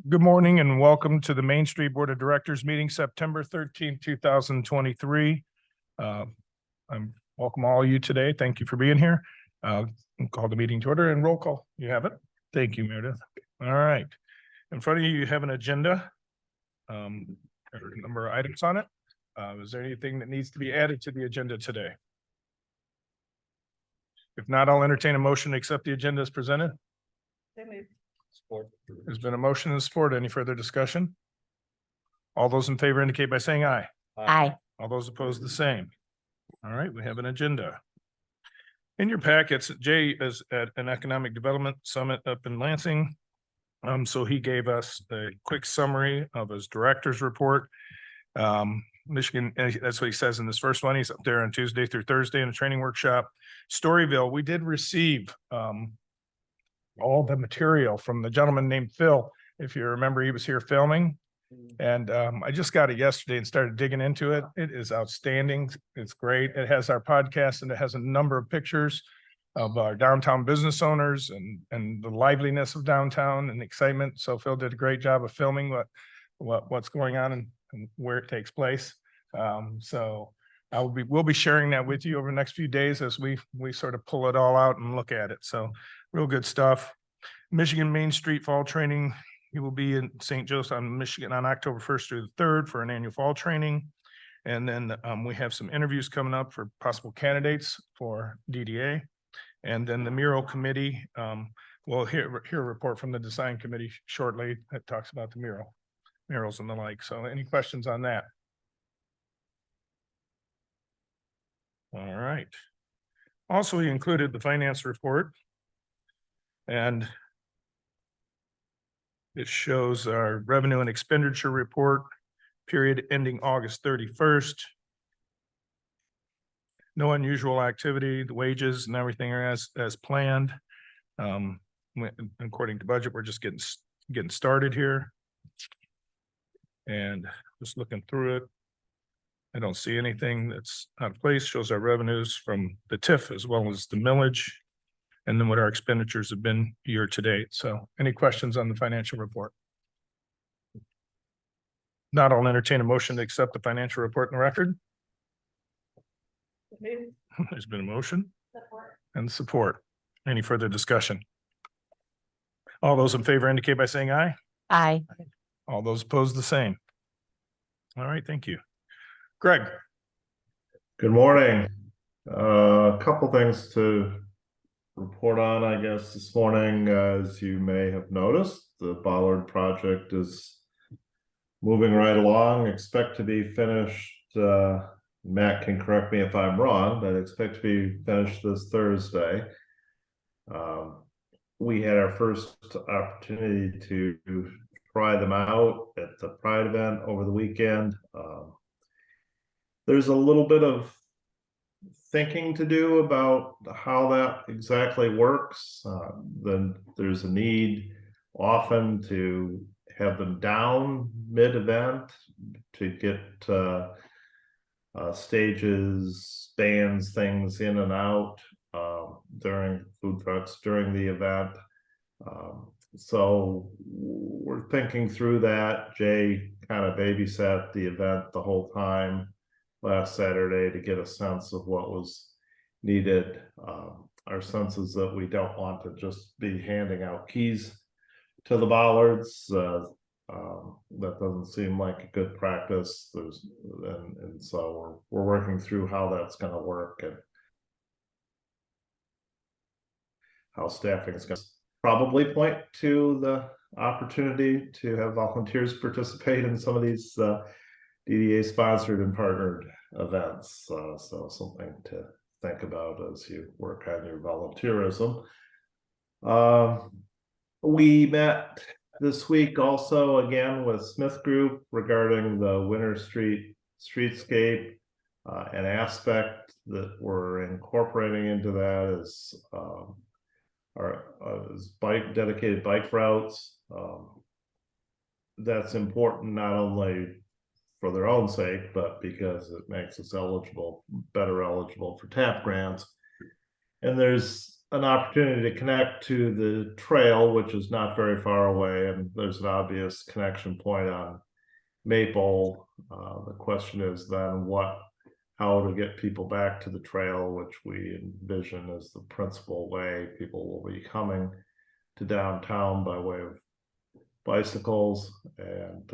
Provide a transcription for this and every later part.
Good morning and welcome to the Main Street Board of Directors meeting, September 13th, 2023. I'm welcome all of you today. Thank you for being here. Call the meeting to order and roll call. You have it. Thank you, Meredith. All right. In front of you, you have an agenda. There are a number of items on it. Is there anything that needs to be added to the agenda today? If not, I'll entertain a motion to accept the agenda as presented. Support. There's been a motion and support. Any further discussion? All those in favor indicate by saying aye. Aye. All those opposed, the same. All right, we have an agenda. In your packets, Jay is at an economic development summit up in Lansing. So he gave us a quick summary of his director's report. Michigan, that's what he says in this first one. He's up there on Tuesday through Thursday in a training workshop. Storyville, we did receive all the material from the gentleman named Phil. If you remember, he was here filming. And I just got it yesterday and started digging into it. It is outstanding. It's great. It has our podcast and it has a number of pictures of our downtown business owners and the liveliness of downtown and excitement. So Phil did a great job of filming what's going on and where it takes place. So we'll be sharing that with you over the next few days as we sort of pull it all out and look at it. So real good stuff. Michigan Main Street Fall Training. He will be in St. Joseph on Michigan on October 1st through the 3rd for an annual fall training. And then we have some interviews coming up for possible candidates for DDA. And then the mural committee, we'll hear a report from the design committee shortly that talks about the murals and the like. So any questions on that? All right. Also, we included the finance report. And it shows our revenue and expenditure report period ending August 31st. No unusual activity, the wages and everything are as planned. According to budget, we're just getting started here. And just looking through it, I don't see anything that's out of place. Shows our revenues from the TIF as well as the millage, and then what our expenditures have been year to date. So any questions on the financial report? Not, I'll entertain a motion to accept the financial report in the record. There's been a motion and support. Any further discussion? All those in favor indicate by saying aye. Aye. All those opposed, the same. All right, thank you. Greg. Good morning. A couple things to report on, I guess, this morning. As you may have noticed, the Bollard project is moving right along. Expect to be finished. Matt can correct me if I'm wrong, but expect to be finished this Thursday. We had our first opportunity to try them out at the Pride event over the weekend. There's a little bit of thinking to do about how that exactly works. Then there's a need often to have them down mid-event to get stages, bands, things in and out during food trucks during the event. So we're thinking through that. Jay kind of babysat the event the whole time last Saturday to get a sense of what was needed. Our sense is that we don't want to just be handing out keys to the Bollards. That doesn't seem like a good practice. And so we're working through how that's going to work and how staffing is going to probably point to the opportunity to have volunteers participate in some of these DDA sponsored and partnered events. So something to think about as you work on your volunteerism. We met this week also again with Smith Group regarding the Winter Street streetscape. An aspect that we're incorporating into that is dedicated bike routes. That's important not only for their own sake, but because it makes us better eligible for TAP grants. And there's an opportunity to connect to the trail, which is not very far away, and there's an obvious connection point on Maple. The question is then how to get people back to the trail, which we envision as the principal way people will be coming to downtown by way of bicycles, and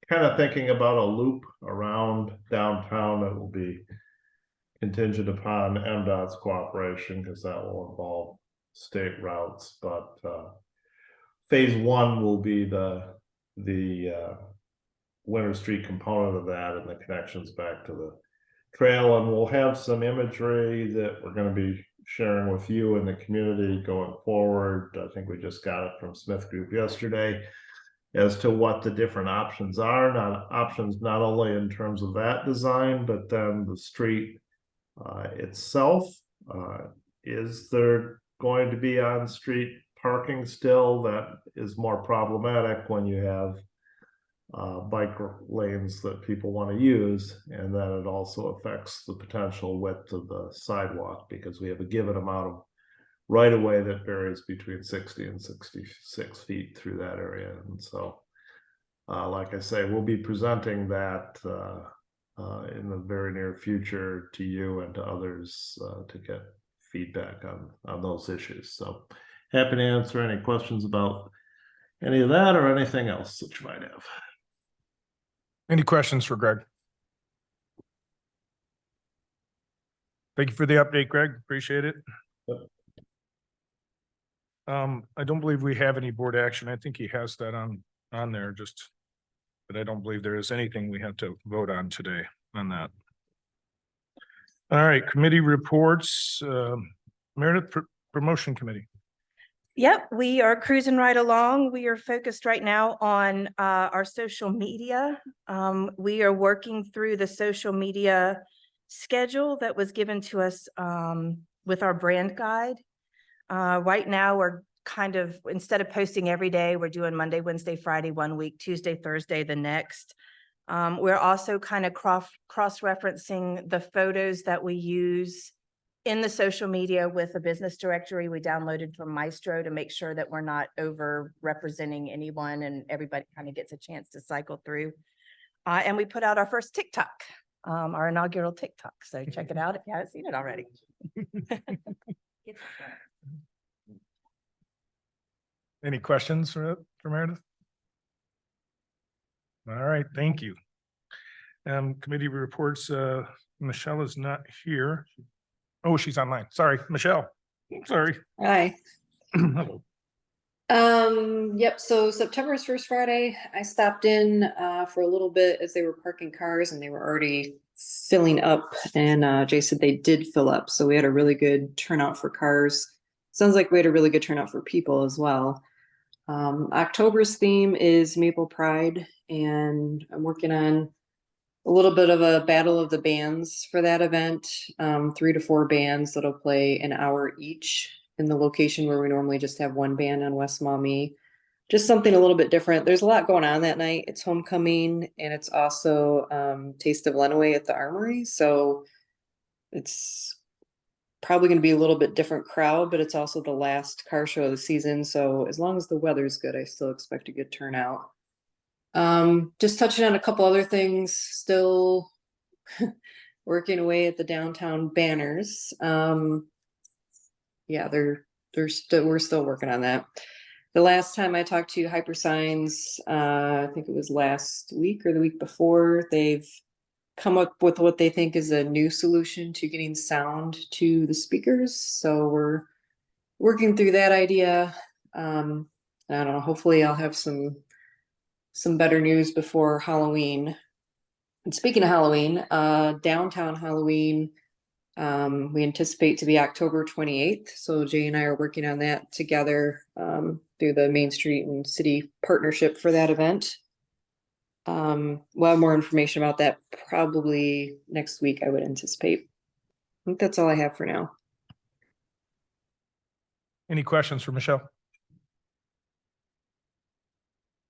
kind of thinking about a loop around downtown that will be contingent upon MDOT's cooperation, because that will involve state routes. But phase one will be the Winter Street component of that, and the connections back to the trail. And we'll have some imagery that we're going to be sharing with you in the community going forward. I think we just got it from Smith Group yesterday, as to what the different options are, not only in terms of that design, but then the street itself. Is there going to be on-street parking still? That is more problematic when you have bike lanes that people want to use, and then it also affects the potential width of the sidewalk, because we have a given amount of right of way that varies between 60 and 66 feet through that area. And so, like I say, we'll be presenting that in the very near future to you and to others to get feedback on those issues. So happy to answer any questions about any of that or anything else that you might have. Any questions for Greg? Thank you for the update, Greg. Appreciate it. Yep. I don't believe we have any board action. I think he has that on there, but I don't believe there is anything we have to vote on today on that. All right, committee reports. Meredith, Promotion Committee. Yep, we are cruising right along. We are focused right now on our social media. We are working through the social media schedule that was given to us with our brand guide. Right now, we're kind of, instead of posting every day, we're doing Monday, Wednesday, Friday, 1 week, Tuesday, Thursday, the next. We're also kind of cross-referencing the photos that we use in the social media with a business directory we downloaded from Maestro, to make sure that we're not over representing anyone and everybody kind of gets a chance to cycle through. And we put out our first TikTok, our inaugural TikTok. So check it out if you haven't seen it already. Any questions for Meredith? All right, thank you. Committee reports, Michelle is not here. Oh, she's online. Sorry, Michelle. Sorry. Hi. Hello. Yep. So September's first Friday, I stopped in for a little bit as they were parking cars, and they were already filling up. And Jay said they did fill up. So we had a really good turnout for cars. Sounds like we had a really good turnout for people as well. October's theme is Maple Pride, and I'm working on a little bit of a battle of the bands for that event. 3 to 4 bands that'll play an hour each in the location where we normally just have one band on West Maumee. Just something a little bit different. There's a lot going on that night. It's homecoming, and it's also Taste of Lenawee at the Armory. So it's probably going to be a little bit different crowd, but it's also the last car show of the season. So as long as the weather's good, I still expect a good turnout. Just touching on a couple other things, still working away at the downtown banners. Yeah, we're still working on that. The last time I talked to Hyper Signs, I think it was last week or the week before, they've come up with what they think is a new solution to getting sound to the speakers. So we're working through that idea. I don't know, hopefully I'll have some better news before Halloween. And speaking of Halloween, downtown Halloween, we anticipate to be October 28th. So Jay and I are working on that together through the Main Street and City partnership for that event. We'll have more information about that probably next week, I would anticipate. I think that's all I have for now. Any questions for Michelle?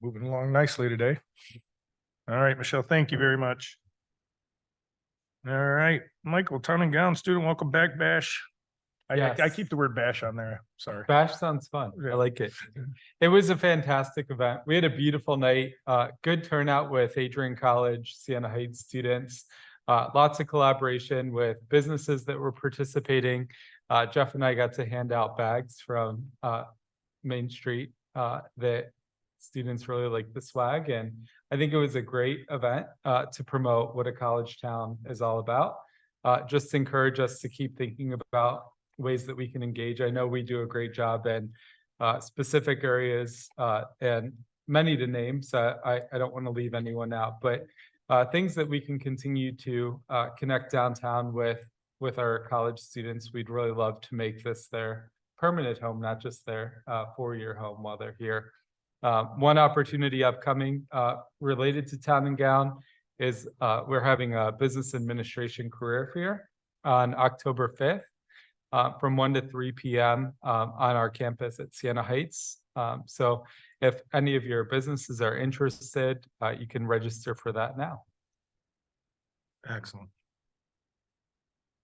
Moving along nicely today. All right, Michelle, thank you very much. All right, Michael, Town and Gown Student Welcome Back Bash I Yes. keep the word bash on there. Sorry. Bash sounds fun. Yeah. I like it. It was a fantastic event. We had a beautiful night, good turnout with Adrian College, Siena Heights students, lots of collaboration with businesses that were participating. Jeff and I got to hand out bags from Main Street that students really liked the swag. And I think it was a great event to promote what a college town is all about. Just encourage us to keep thinking about ways that we can engage. I know we do a great job in specific areas and many to name, so I don't want to leave anyone out, but things that we can continue to connect downtown with our college students. We'd really love to make this their permanent home, not just their 4-year home while they're here. One opportunity upcoming related to Town and Gown is we're having a business administration career fair on October 5th. From 1 to 3 p.m. On our campus at Siena Heights. So if any of your businesses are interested, you can register for that now. Excellent.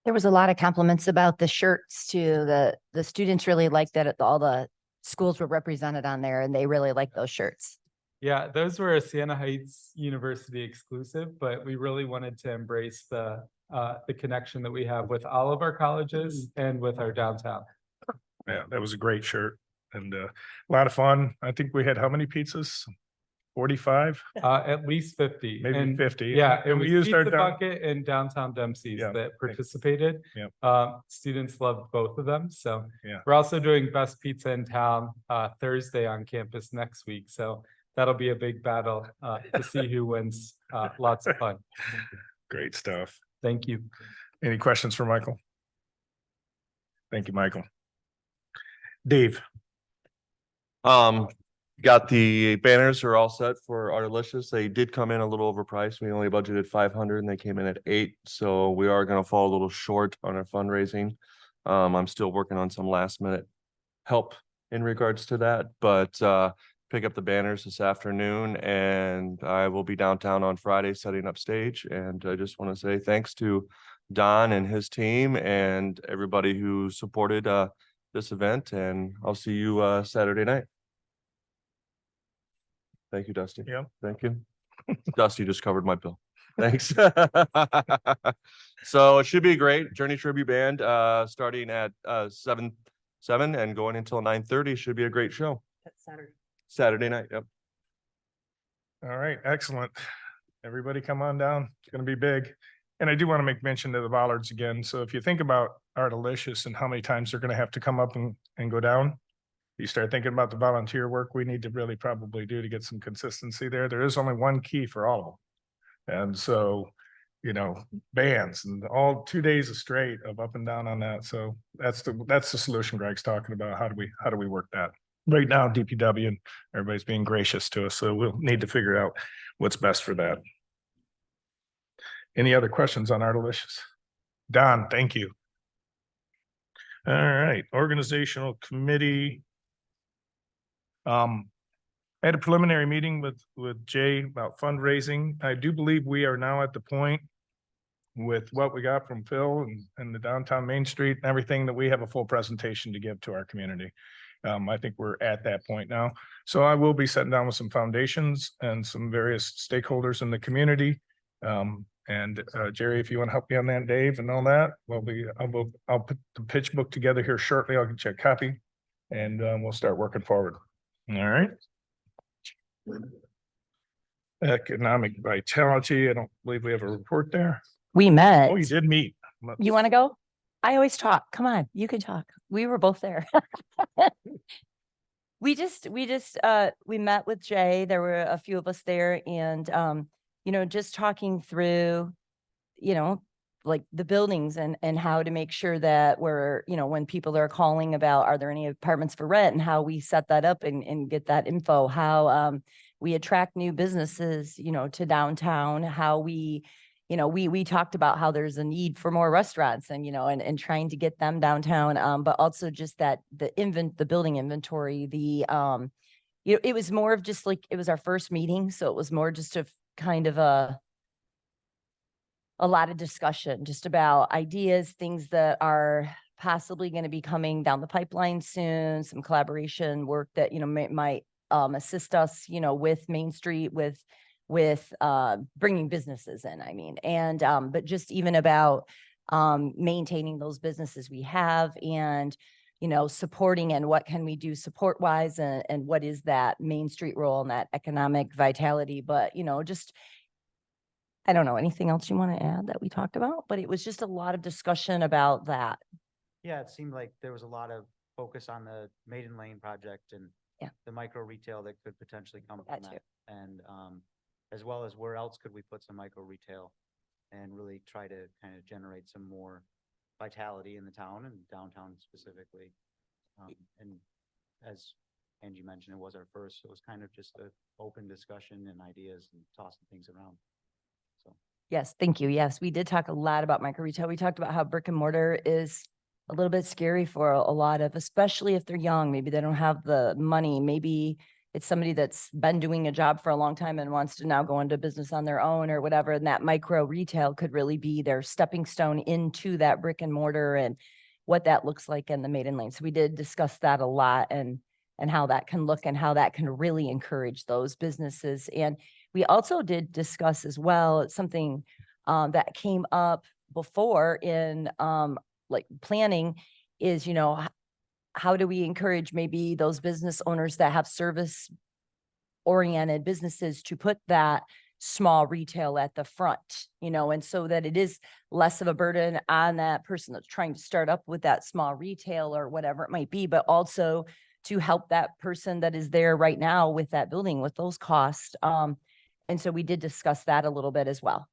There was a lot of compliments about the shirts too. The students really liked that all the schools were represented on there and they really liked those shirts. Yeah, those were a Siena Heights University exclusive, but we really wanted to embrace the connection that we have with all of our colleges and with our downtown. Yeah, that was a great shirt and a lot of fun. I think we had how many pizzas? 45? At least 50. Maybe And 50. yeah, it And was we used our Pizza down- Bucket and Downtown Dempsey's Yeah, that participated. Yeah. Students loved both of them. So Yeah. we're also doing Best Pizza in Town Thursday on campus next week. So that'll be a big battle to see who wins. Lots of fun. Great stuff. Thank you. Any questions for Michael? Thank you, Michael. Dave, Got the banners are all set for Artelicious. They did come in a little overpriced. We only budgeted 500 and they came in at 8. So we are going to fall a little short on our fundraising. I'm still working on some last minute help in regards to that, but pick up the banners this afternoon and I will be downtown on Friday setting up stage. And I just want to say thanks to Don and his team and everybody who supported this event, and I'll see you Saturday night. Thank you, Dusty. Yeah. Thank you. Dusty just covered my bill. Thanks. So it should be great. Journey Tribute Band starting at 7 and going until 9:30 should be a great show. That's Saturday. Saturday night. Yep. all right, excellent. Everybody come on down. It's gonna be big. And I do want to make mention to the bollards again. So if you think about Artelicious and how many times they're gonna have to come up and go down, you start thinking about the volunteer work we need to really probably do to get some consistency there. There is only one key for all of them. And so, you know, bands and all 2 days straight of up and down on that. So that's the solution Greg's talking about. How do we work that? Right now, DPW and everybody's being gracious to us. So we'll need to figure out what's best for that. Any other questions on Artelicious? Don, thank you. All right, organizational committee. I had a preliminary meeting with Jay about fundraising. I do believe we are now at the point with what we got from Phil and the downtown Main Street and everything that we have a full presentation to give to our community. I think we're at that point now. So I will be sitting down with some foundations and some various stakeholders in the community. And Jerry, if you want to help me on that, Dave, and all that, I'll put the pitch book together here shortly. I'll get you a copy and we'll start working forward. All right. Economic vitality. I don't believe we have a report there. We met. Oh, you did meet. You want to go? I always talk. Come on, you can talk. We were both there. We met with Jay. There were a few of us there and, you know, just talking through, you know, like the buildings and how to make sure that we're, you know, when people are calling about, are there any apartments for rent, and how we set that up and get that info, how we attract new businesses, you know, to downtown, how we, you know, we talked about how there's a need for more restaurants and, you know, and trying to get them downtown. But also just that the building inventory, you know, it was more of just like, it was our first meeting. So it was more just a kind of a lot of discussion just about ideas, things that are possibly going to be coming down the pipeline soon, some collaboration work that, might assist us, with Main Street, with bringing businesses in, and but just even about maintaining those businesses we have and, supporting and what can we do support wise and what is that Main Street role and that economic vitality. But, just, I don't know, anything else you want to add that we talked about, but it was just a lot of discussion about that. Yeah, it seemed like there was a lot of focus on the Maiden Lane project and Yeah. the micro retail that could potentially come That from too. that. And as well as where else could we put some micro retail and really try to kind of generate some more vitality in the town and downtown specifically. And as Angie mentioned, it was our first, so it was kind of just an open discussion and ideas and tossing things around. So Yes, thank you. Yes, we did talk a lot about micro retail. We talked about how brick and mortar is a little bit scary for a lot of, especially if they're young, maybe they don't have the money, maybe it's somebody that's been doing a job for a long time and wants to now go into business on their own or whatever. And that micro retail could really be their stepping stone into that brick and mortar and what that looks like in the Maiden Lane. So we did discuss that a lot and how that can look and how that can really encourage those businesses. And we also did discuss as well, it's something that came up before in like planning is, how do we encourage maybe those business owners that have service oriented businesses to put that small retail at the front, and so that it is less of a burden on that person that's trying to start up with that small retail or whatever it might be, but also to help that person that is there right now with that building with those costs. And so we did discuss that a little bit as well.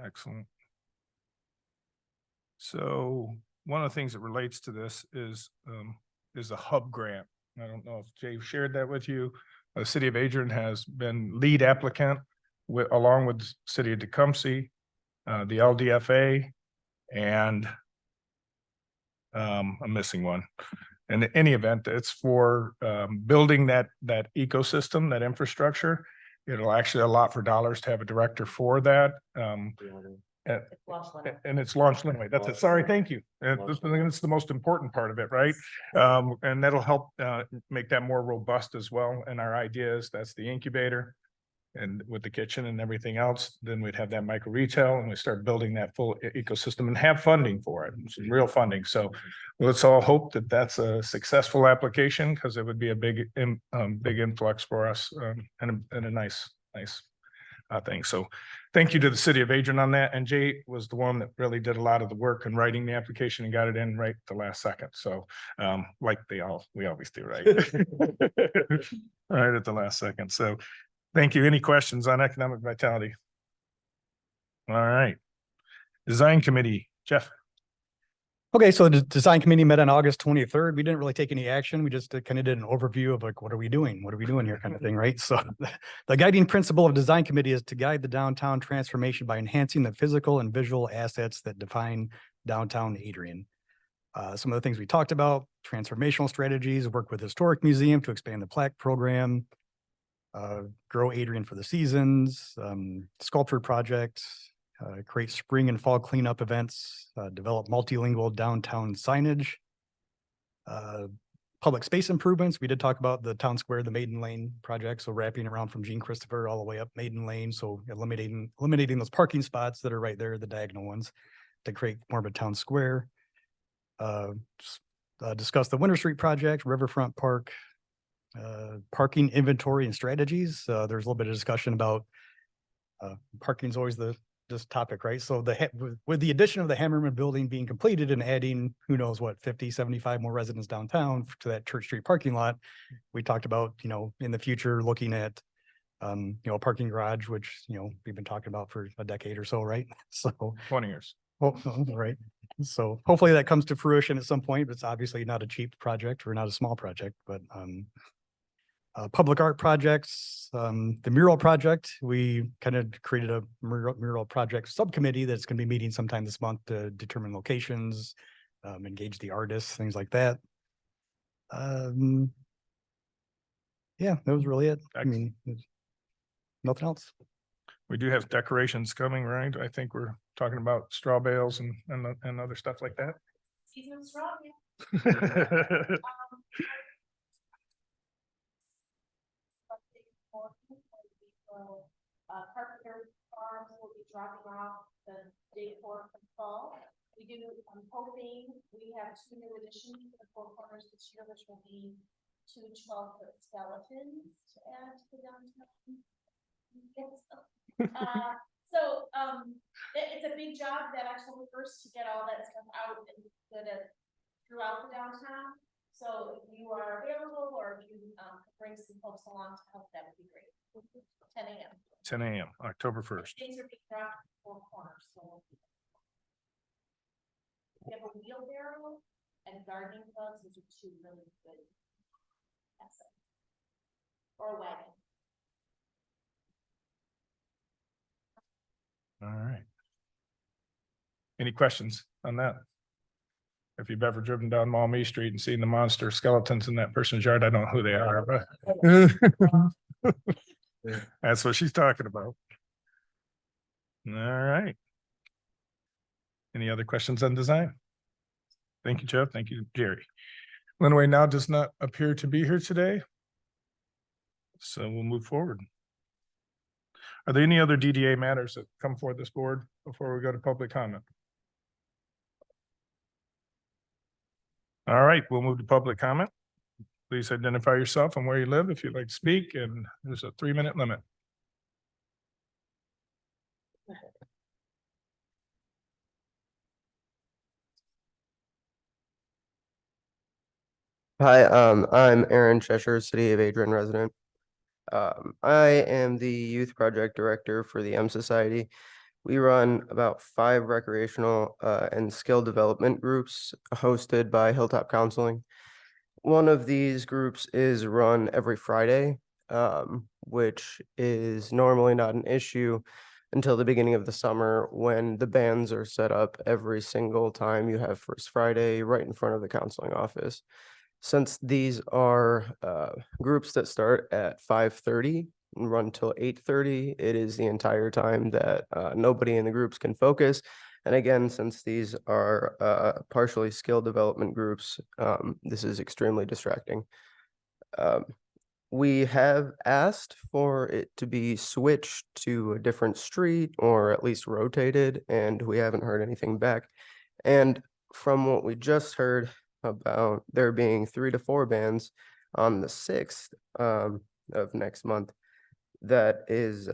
Excellent. So one of the things that relates to this is a hub grant. I don't know if Jay shared that with you. The city of Adrian has been lead applicant along with the city of Tecumseh, the LDFA, and I'm missing one. In any event, it's for building that ecosystem, that infrastructure. It'll actually allot for dollars to have a director for that. And it's launched anyway. That's it. Sorry, thank you. It's the most important part of it, right? And that'll help make that more robust as well. And our idea is that's the incubator. And with the kitchen and everything else, then we'd have that micro retail and we start building that full ecosystem and have funding for it, some real funding. So let's all hope that that's a successful application because it would be a big influx for us and a nice thing. So thank you to the city of Adrian on that. And Jay was the one that really did a lot of the work in writing the application and got it in right at the last second. So like we always do, right? Right at the last second. So thank you. Any questions on economic vitality? All right. Design committee, Jeff. Okay, so the design committee met on August 23rd. We didn't really take any action. We just kind of did an overview of like, what are we doing? What are we doing here kind of thing, right? So the guiding principle of design committee is to guide the downtown transformation by enhancing the physical and visual assets that define downtown Adrian. Some of the things we talked about, transformational strategies, work with historic museum to expand the plaque program, grow Adrian for the seasons, sculpture projects, create spring and fall cleanup events, develop multilingual downtown signage, public space improvements. We did talk about the town square, the Maiden Lane project. So wrapping around from Jean Christopher all the way up Maiden Lane. So eliminating those parking spots that are right there, the diagonal ones, to create more of a town square. Discuss the Winter Street project, Riverfront Park, parking inventory and strategies. There's a little bit of discussion about parking is always this topic, right? So with the addition of the Hammerman building being completed and adding, who knows what, 50, 75 more residents downtown to that Church Street parking lot, we talked about, in the future, looking at, a parking garage, which, we've been talking about for a decade or so, right? So 20 years. well, right. So hopefully that comes to fruition at some point. But it's obviously not a cheap project or not a small project, but public art projects, the mural project, we kind of created a mural project subcommittee that's going to be meeting sometime this month to determine locations, engage the artists, things like that. Yeah, that was really it. I mean, nothing else. We do have decorations coming, right? I think we're talking about straw bales and other stuff like that. Season strong. Carpenter Farms will be dropping off the day before the fall. We do, I'm hoping we have 2 new additions to the Four Corners this year, which will be 2 12-foot skeletons to add to the downtown. It's a big job that October 1st to get all that stuff out and put it throughout the downtown. So if you are available or if you bring some folks along to help, that would be great. 10 a.m. 10 a.m., October 1st. Things are being dropped at Four Corners, so. We have a wheelbarrow and gardening gloves, those are 2 really good assets. Or a wagon. All right. Any questions on that? If you've ever driven down Maumee Street and seen the monster skeletons in that person's yard, I don't know who they are, but that's what she's talking about. All right. Any other questions on design? Thank you, Jeff. Thank you, Jerry. Linway now does not appear to be here today. So we'll move forward. Are there any other DDA matters that come forward this board before we go to public comment? All right, we'll move to public comment. Please identify yourself and where you live if you'd like to speak, and there's a 3-minute limit. Hi, I'm Aaron Cheshire, City of Adrian resident. I am the Youth Project Director for the M Society. We run about 5 recreational and skill development groups hosted by Hilltop Counseling. One of these groups is run every Friday, which is normally not an issue until the beginning of the summer when the bands are set up every single time you have First Friday right in front of the counseling office. Since these are groups that start at 5:30 and run till 8:30, it is the entire time that nobody in the groups can focus. And again, since these are partially skill development groups, this is extremely distracting. We have asked for it to be switched to a different street or at least rotated, and we haven't heard anything back. And from what we just heard about there being 3 to 4 bands on the 6th of next month, that is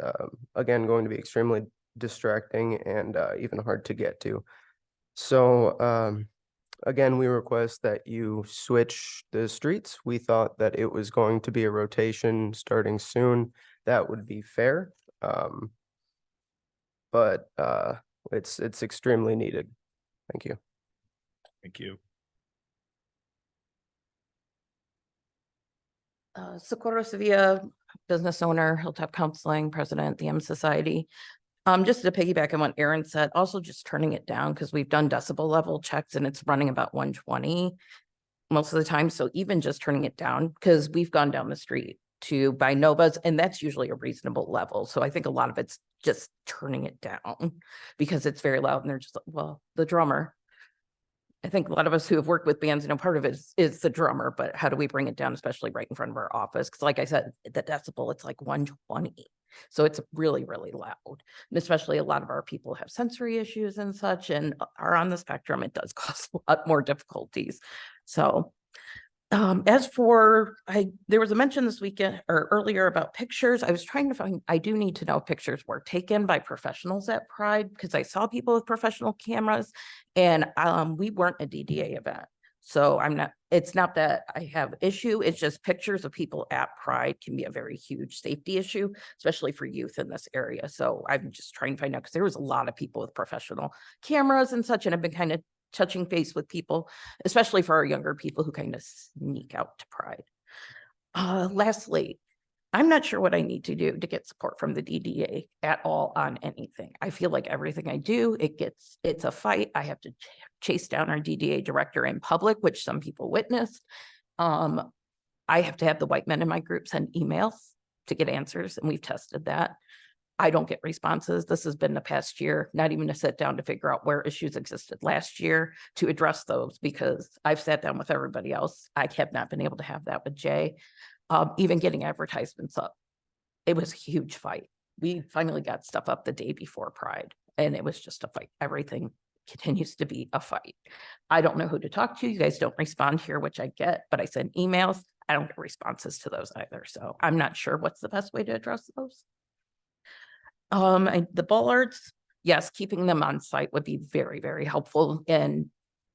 again going to be extremely distracting and even hard to get to. So again, we request that you switch the streets. We thought that it was going to be a rotation starting soon. That would be fair. But it's extremely needed. Thank you. Thank you. Socorro Sevilla, business owner, Hilltop Counseling, president, the M Society. Just to piggyback on what Aaron said, also just turning it down because we've done decibel level checks and it's running about 120 most of the time. So even just turning it down, because we've gone down the street to buy Novas and that's usually a reasonable level. So I think a lot of it's just turning it down because it's very loud and they're just like, well, the drummer. I think a lot of us who have worked with bands, part of it is the drummer, but how do we bring it down, especially right in front of our office? Because like I said, the decibel, it's like 120. So it's really, really loud. And especially a lot of our people have sensory issues and such and are on the spectrum. It does cause a lot more difficulties. So as for, there was a mention this weekend or earlier about pictures. I was trying to find, I do need to know if pictures were taken by professionals at Pride because I saw people with professional cameras and we weren't a DDA event. So it's not that I have issue, it's just pictures of people at Pride can be a very huge safety issue, especially for youth in this area. So I'm just trying to find out because there was a lot of people with professional cameras and such, and I've been kind of touching base with people, especially for our younger people who kind of sneak out to Pride. Lastly, I'm not sure what I need to do to get support from the DDA at all on anything. I feel like everything I do, it's a fight. I have to chase down our DDA director in public, which some people witnessed. I have to have the white men in my group send emails to get answers, and we've tested that. I don't get responses. This has been the past year, not even to sit down to figure out where issues existed last year to address those, because I've sat down with everybody else. I have not been able to have that with Jay. Even getting advertisements up. It was a huge fight. We finally got stuff up the day before Pride, and it was just a fight. Everything continues to be a fight. I don't know who to talk to. You guys don't respond here, which I get, but I send emails. I don't get responses to those either. So I'm not sure what's the best way to address those. The bollards, yes, keeping them on site would be very, very helpful. And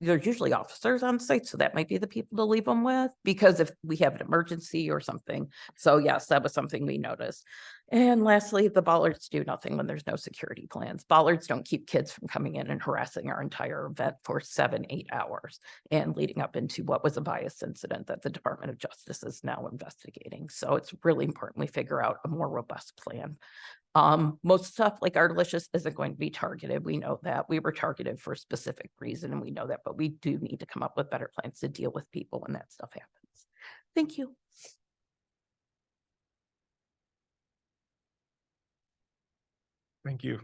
there's usually officers on site, so that might be the people to leave them with, because if we have an emergency or something. So yes, that was something we noticed. And lastly, the bollards do nothing when there's no security plans. Bollards don't keep kids from coming in and harassing our entire event for 7-8 hours and leading up into what was a bias incident that the Department of Justice is now investigating. So it's really important we figure out a more robust plan. Most stuff like Artilicious isn't going to be targeted. We know that. We were targeted for a specific reason, and we know that, but we do need to come up with better plans to deal with people when that stuff happens. Thank you. Thank you.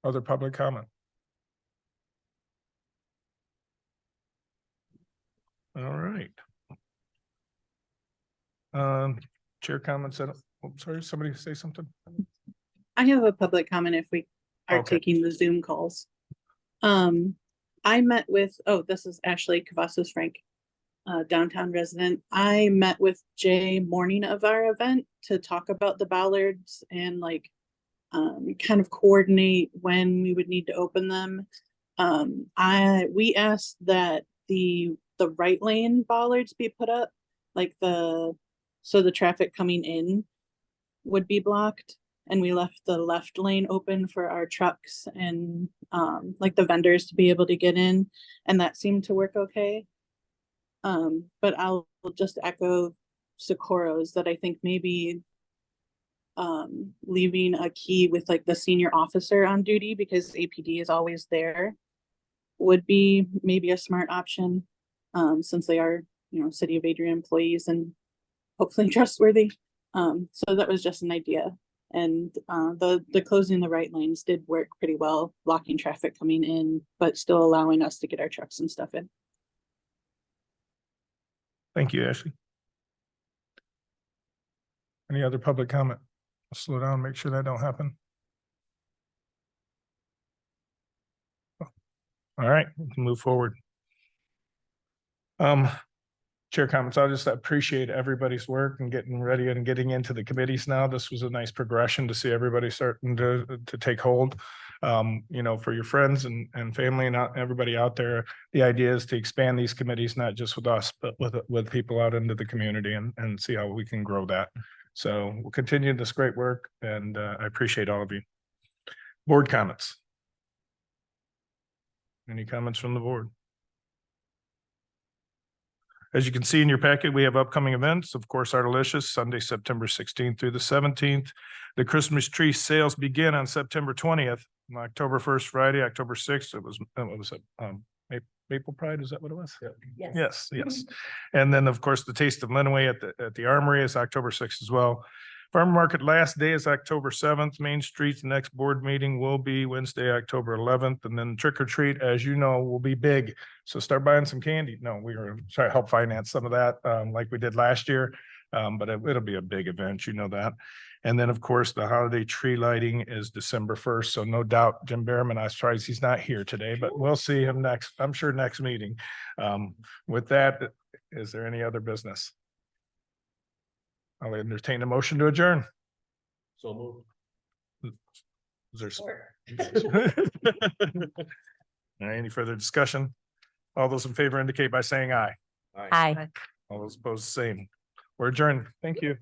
Other public comment? All right. Chair comments. Sorry, somebody say something? I have a public comment if we are Okay. taking the Zoom calls. I met with, this is Ashley Cavazos Frank, downtown resident. I met with Jay morning of our event to talk about the bollards and like kind of coordinate when we would need to open them. We asked that the right lane bollards be put up, like so the traffic coming in would be blocked, and we left the left lane open for our trucks and like the vendors to be able to get in, and that seemed to work okay. But I'll just echo Socorro's that I think maybe leaving a key with like the senior officer on duty, because APD is always there, would be maybe a smart option, since they are, City of Adrian employees and hopefully trustworthy. So that was just an idea. And the closing the right lanes did work pretty well, blocking traffic coming in, but still allowing us to get our trucks and stuff in. Thank you, Ashley. Any other public comment? I'll slow down, make sure that don't happen. All right, we can move forward. Chair comments. I just appreciate everybody's work and getting ready and getting into the committees now. This was a nice progression to see everybody starting to take hold. For your friends and family and everybody out there, the idea is to expand these committees, not just with us, but with people out into the community and see how we can grow that. So we'll continue this great work, and I appreciate all of you. Board comments. Any comments from the board? As you can see in your packet, we have upcoming events. Of course, Artilicious, Sunday, September 16th through the 17th. The Christmas tree sales begin on September 20th. On October 1st, Friday, October 6th, it was Maple Pride, is that what it was? Yes. Yes. And then, of course, the Taste of Lenawee at the Armory is October 6th as well. Farm Market last day is October 7th. Main Street's next board meeting will be Wednesday, October 11th. And then Trick or Treat, as you know, will be big. So start buying some candy. No, we were trying to help finance some of that like we did last year. But it'll be a big event, you know that. And then, of course, the holiday tree lighting is December 1st. So no doubt Jim Behrman, I surprised he's not here today, but we'll see him next, I'm sure next meeting. With that, is there any other business? I'll entertain a motion to adjourn. So moved. Is there? All right, any further discussion? All those in favor indicate by saying aye. Hi. All those opposed, same. We're adjourned. Thank you.